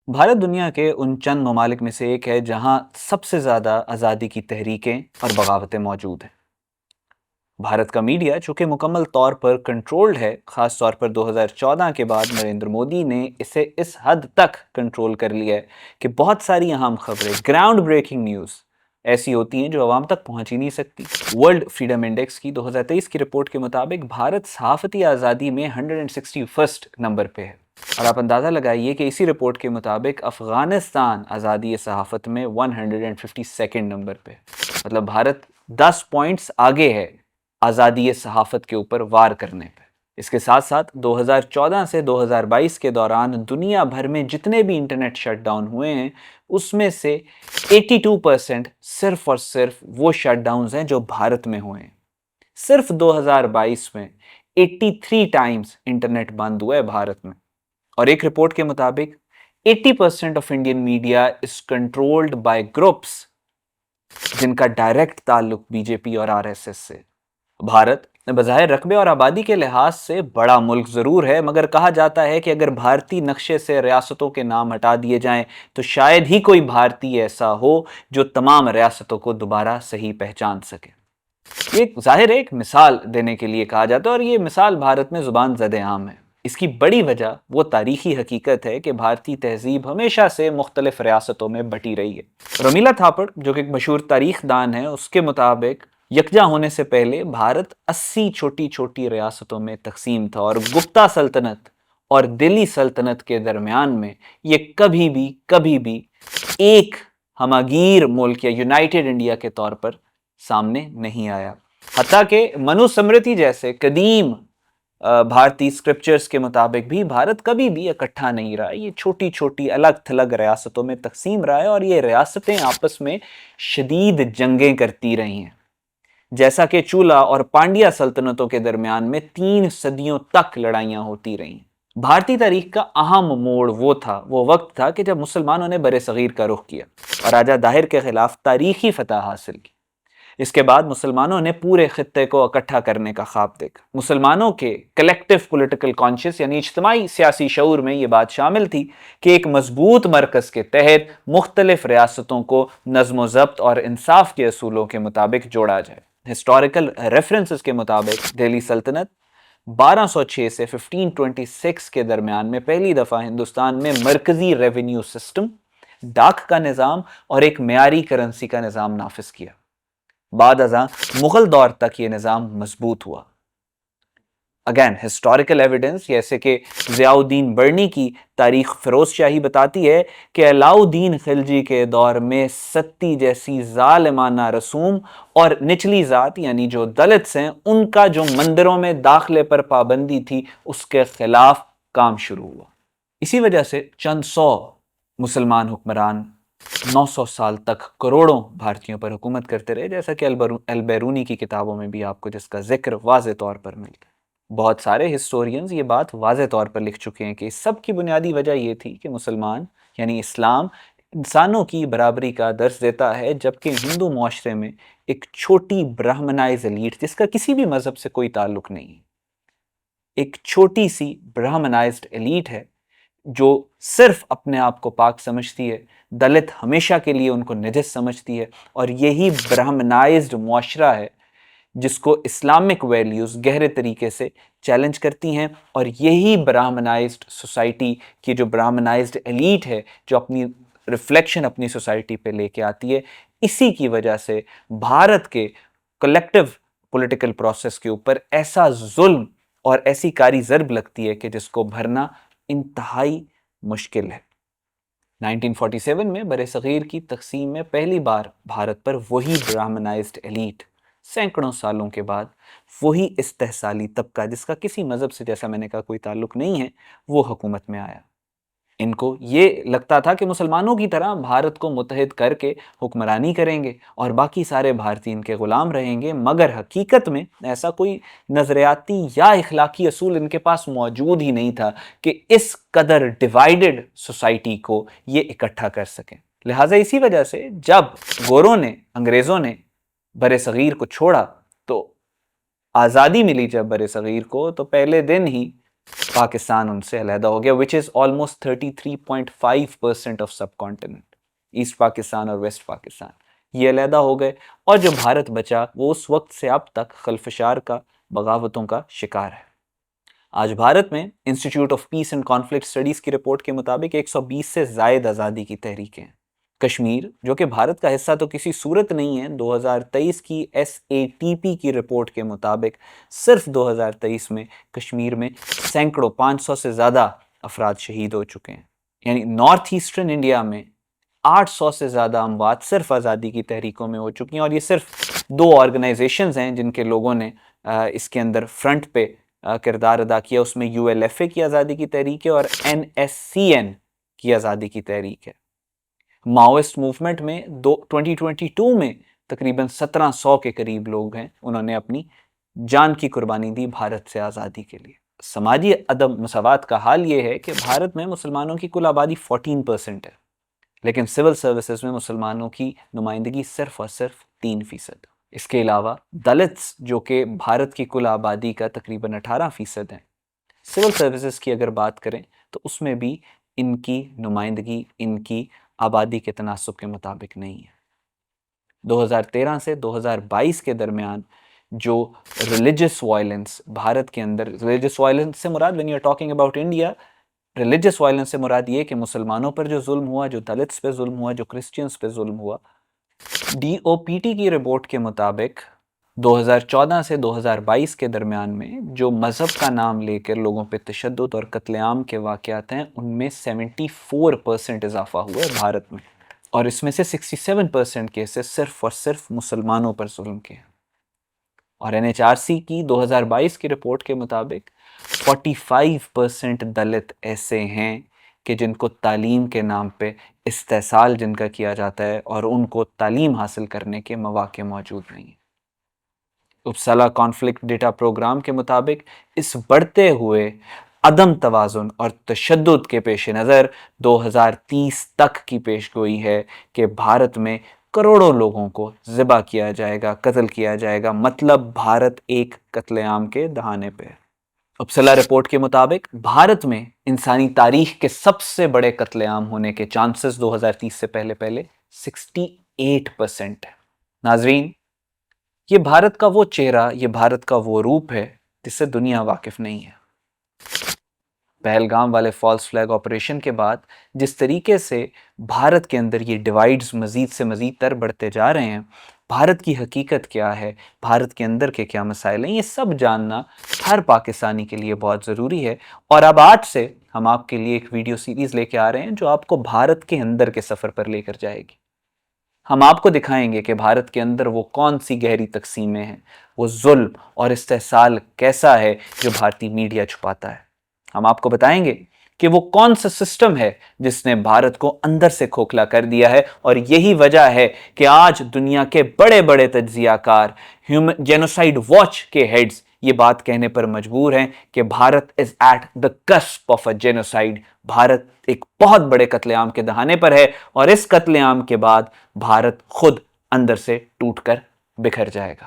بھارت دنیا کے ان چند ممالک میں سے ایک ہے جہاں سب سے زیادہ آزادی کی تحریکیں اور بغاوتیں موجود ہیں۔ بھارت کا میڈیا چونکہ مکمل طور پر کنٹرولڈ ہے، خاص طور پر 2014 کے بعد نریندر مودی نے اسے اس حد تک کنٹرول کر لیا ہے کہ بہت ساری اہم خبریں، گراؤنڈ بریکنگ نیوز ایسی ہوتی ہیں جو عوام تک پہنچ ہی نہیں سکتی۔ ورلڈ فریڈم انڈیکس کی 2023 کی رپورٹ کے مطابق بھارت صحافتی آزادی میں 161 نمبر پہ ہے، اور آپ اندازہ لگائیے کہ اسی رپورٹ کے مطابق افغانستان آزادی صحافت میں 152 نمبر پہ، مطلب بھارت 10 پوائنٹس آگے ہے آزادی صحافت کے اوپر وار کرنے پہ۔ اس کے ساتھ ساتھ 2014 سے 2022 کے دوران دنیا بھر میں جتنے بھی انٹرنیٹ شٹ ڈاؤن ہوئے ہیں اس میں سے 82% صرف اور صرف وہ شٹ ڈاؤنز ہیں جو بھارت میں ہوئے ہیں۔ صرف 2022 میں 83 ٹائمز انٹرنیٹ بند ہوا ہے بھارت میں، اور ایک رپورٹ کے مطابق 80% of Indian media is controlled by groups جن کا ڈائریکٹ تعلق بی جے پی اور آر ایس ایس سے۔ بھارت بظاہر رقبے اور آبادی کے لحاظ سے بڑا ملک ضرور ہے، مگر کہا جاتا ہے کہ اگر بھارتی نقشے سے ریاستوں کے نام ہٹا دیے جائیں تو شاید ہی کوئی بھارتی ایسا ہو جو تمام ریاستوں کو دوبارہ صحیح پہچان سکے۔ یہ ظاہر ہے ایک مثال دینے کے لیے کہا جاتا ہے، اور یہ مثال بھارت میں زبان زد عام ہے۔ اس کی بڑی وجہ وہ تاریخی حقیقت ہے کہ بھارتی تہذیب ہمیشہ سے مختلف ریاستوں میں بٹی رہی ہے۔ رمیلا تھاپڑ جو کہ ایک مشہور تاریخ دان ہے، اس کے مطابق یکجا ہونے سے پہلے بھارت 80 چھوٹی چھوٹی ریاستوں میں تقسیم تھا، اور گپتا سلطنت اور دلی سلطنت کے درمیان میں یہ کبھی بھی ایک ہماگیر ملک یا یونائٹڈ انڈیا کے طور پر سامنے نہیں آیا۔ حتیٰ کہ منو سمرتی جیسے قدیم بھارتی اسکرپچرز کے مطابق بھی بھارت کبھی بھی اکٹھا نہیں رہا، یہ چھوٹی چھوٹی الگ تھلگ ریاستوں میں تقسیم رہا ہے، اور یہ ریاستیں آپس میں شدید جنگیں کرتی رہی ہیں، جیسا کہ چولا اور پانڈیا سلطنتوں کے درمیان میں 3 صدیوں تک لڑائیاں ہوتی رہیں۔ بھارتی تاریخ کا اہم موڑ وہ وقت تھا کہ جب مسلمانوں نے بر صغیر کا رخ کیا اور راجہ داہر کے خلاف تاریخی فتح حاصل کی۔ اس کے بعد مسلمانوں نے پورے خطے کو اکٹھا کرنے کا خواب دیکھا۔ مسلمانوں کے کلیکٹیو پولیٹیکل کانشس یعنی اجتماعی سیاسی شعور میں یہ بات شامل تھی کہ ایک مضبوط مرکز کے تحت مختلف ریاستوں کو نظم و ضبط اور انصاف کے اصولوں کے مطابق جوڑا جائے۔ ہسٹوریکل ریفرنسز کے مطابق دہلی سلطنت 1206 سے 1526 کے درمیان میں پہلی دفعہ ہندوستان میں مرکزی ریونیو سسٹم، ڈاک کا نظام اور ایک معیاری کرنسی کا نظام نافذ کیا۔ بعد ازاں مغل دور تک یہ نظام مضبوط ہوا۔ اگین ہسٹوریکل ایویڈنس جیسے کہ ضیاء الدین برنی کی تاریخ فیروز شاہی بتاتی ہے کہ علاؤدین خلجی کے دور میں ستی جیسی ظالمانہ رسوم اور نچلی ذات یعنی جو دلتس ہیں ان کا جو مندروں میں داخلے پر پابندی تھی اس کے خلاف کام شروع ہوا۔ اسی وجہ سے چند سو مسلمان حکمران 900 سال تک کروڑوں بھارتیوں پر حکومت کرتے رہے، جیسا کہ البیرونی کی کتابوں میں بھی آپ کو جس کا ذکر واضح طور پر ملتا ہے۔ بہت سارے ہسٹورینز یہ بات واضح طور پر لکھ چکے ہیں کہ اس سب کی بنیادی وجہ یہ تھی کہ مسلمان یعنی اسلام انسانوں کی برابری کا درس دیتا ہے، جبکہ ہندو معاشرے میں ایک چھوٹی برہمنائز ایلیٹ جس کا کسی بھی مذہب سے کوئی تعلق نہیں، ایک چھوٹی سی برہمنائزڈ ایلیٹ ہے جو صرف اپنے آپ کو پاک سمجھتی ہے، دلت ہمیشہ کے لیے ان کو نجس سمجھتی ہے، اور یہی برہمنائزڈ معاشرہ ہے جس کو اسلامک ویلیوز گہرے طریقے سے چیلنج کرتی ہیں، اور یہی برہمنائزڈ سوسائٹی کی جو برہمنائزڈ ایلیٹ ہے جو اپنی ریفلیکشن اپنی سوسائٹی پہ لے کے آتی ہے، اسی کی وجہ سے بھارت کے کلیکٹیو پولیٹیکل پروسیس کے اوپر ایسا ظلم اور ایسی کاری ضرب لگتی ہے کہ جس کو بھرنا انتہائی مشکل ہے۔ 1947 میں بر صغیر کی تقسیم میں پہلی بار بھارت پر وہی برہمنائزڈ ایلیٹ سینکڑوں سالوں کے بعد وہی استحصالی طبقہ جس کا کسی مذہب سے جیسا میں نے کہا کوئی تعلق نہیں ہے وہ حکومت میں آیا۔ ان کو یہ لگتا تھا کہ مسلمانوں کی طرح بھارت کو متحد کر کے حکمرانی کریں گے اور باقی سارے بھارتی ان کے غلام رہیں گے، مگر حقیقت میں ایسا کوئی نظریاتی یا اخلاقی اصول ان کے پاس موجود ہی نہیں تھا کہ اس قدر ڈیوائیڈڈ سوسائٹی کو یہ اکٹھا کر سکیں۔ لہٰذا اسی وجہ سے جب گوروں نے انگریزوں نے بر صغیر کو چھوڑا تو آزادی ملی جب بر صغیر کو، تو پہلے دن ہی پاکستان ان سے علیحدہ ہو گیا which is almost 33.5% of subcontinent. East Pakistan اور ویسٹ پاکستان یہ علیحدہ ہو گئے، اور جو بھارت بچا وہ اس وقت سے اب تک خلفشار کا، بغاوتوں کا شکار ہے. آج بھارت میں institute of peace and conflict studies کی رپورٹ کے مطابق 120 سے زائد آزادی کی تحریکیں ہیں. کشمیر جو کہ بھارت کا حصہ تو کسی صورت نہیں ہے، 2023 کی SATP کی رپورٹ کے مطابق صرف 2023 میں کشمیر میں سینکڑوں 500 سے زیادہ افراد شہید ہو چکے ہیں. یعنی نارتھ ایسٹرن انڈیا میں 800 سے زیادہ اموات صرف آزادی کی تحریکوں میں ہو چکی ہیں، اور یہ صرف 2 آرگنائزیشنز ہیں جن کے لوگوں نے اس کے اندر فرنٹ پہ کردار ادا کیا. اس میں ULFA کی آزادی کی تحریک ہے اور NSCN کی آزادی کی تحریک ہے. ماؤسٹ موومنٹ میں 2022 میں تقریباً 1700 کے قریب لوگ ہیں، انہوں نے اپنی جان کی قربانی دی بھارت سے آزادی کے لیے. سماجی عدم مساوات کا حال یہ ہے کہ بھارت میں مسلمانوں کی کل آبادی 14% ہے، لیکن سول سروسز میں مسلمانوں کی نمائندگی صرف اور صرف 3%. اس کے علاوہ دلتس جو کہ بھارت کی کل آبادی کا تقریباً 18% ہیں، سول سروسز کی اگر بات کریں تو اس میں بھی ان کی نمائندگی ان کی آبادی کے تناسب کے مطابق نہیں ہے. 2013 سے 2022 کے درمیان جو ریلیجس وائلنس بھارت کے اندر، ریلیجس وائلنس سے مراد when you are talking about India، religious violence سے مراد یہ کہ مسلمانوں پر جو ظلم ہوا، جو دلتس پہ ظلم ہوا، جو کرسچنز پہ ظلم ہوا. DOPT کی رپورٹ کے مطابق 2014 سے 2022 کے درمیان میں جو مذہب کا نام لے کر لوگوں پہ تشدد اور قتل عام کے واقعات ہیں، ان میں 74% اضافہ ہوا ہے بھارت میں، اور اس میں سے 67% کیسز صرف اور صرف مسلمانوں پر ظلم کے ہیں. اور NHRC کی 2022 کی رپورٹ کے مطابق 45% دلت ایسے ہیں کہ جن کو تعلیم کے نام پہ استحصال جن کا کیا جاتا ہے اور ان کو تعلیم حاصل کرنے کے مواقع موجود نہیں ہیں. اپسالا کانفلکٹ ڈیٹا پروگرام کے مطابق اس بڑھتے ہوئے عدم توازن اور تشدد کے پیش نظر 2030 تک کی پیش گوئی ہے کہ بھارت میں کروڑوں لوگوں کو ذبح کیا جائے گا، قتل کیا جائے گا. مطلب بھارت ایک قتل عام کے دہانے پہ. اپسلا رپورٹ کے مطابق بھارت میں انسانی تاریخ کے سب سے بڑے قتل عام ہونے کے چانسز 2030 سے پہلے 68% ہے. ناظرین، یہ بھارت کا وہ چہرہ، یہ بھارت کا وہ روپ ہے جس سے دنیا واقف نہیں ہے. پہلگام والے فالس فلیگ آپریشن کے بعد جس طریقے سے بھارت کے اندر یہ ڈیوائیڈز مزید سے مزید تر بڑھتے جا رہے ہیں، بھارت کی حقیقت کیا ہے، بھارت کے اندر کے کیا مسائل ہیں، یہ سب جاننا ہر پاکستانی کے لیے بہت ضروری ہے. اور اب آج سے ہم آپ کے لیے ایک ویڈیو سیریز لے کے آ رہے ہیں جو آپ کو بھارت کے اندر کے سفر پر لے کر جائے گی. ہم آپ کو دکھائیں گے کہ بھارت کے اندر وہ کون سی گہری تقسیمیں ہیں، وہ ظلم اور استحصال کیسا ہے جو بھارتی میڈیا چھپاتا ہے. ہم آپ کو بتائیں گے کہ وہ کون سا سسٹم ہے جس نے بھارت کو اندر سے کھوکھلا کر دیا ہے، اور یہی وجہ ہے کہ آج دنیا کے بڑے بڑے تجزیہ کار، جینوسائیڈ واچ کے ہیڈز یہ بات کہنے پر مجبور ہیں کہ Bharat is at the cusp of a genocide. Bharat ایک بہت بڑے قتل عام کے دہانے پر ہے، اور اس قتل عام کے بعد بھارت خود اندر سے ٹوٹ کر بکھر جائے گا.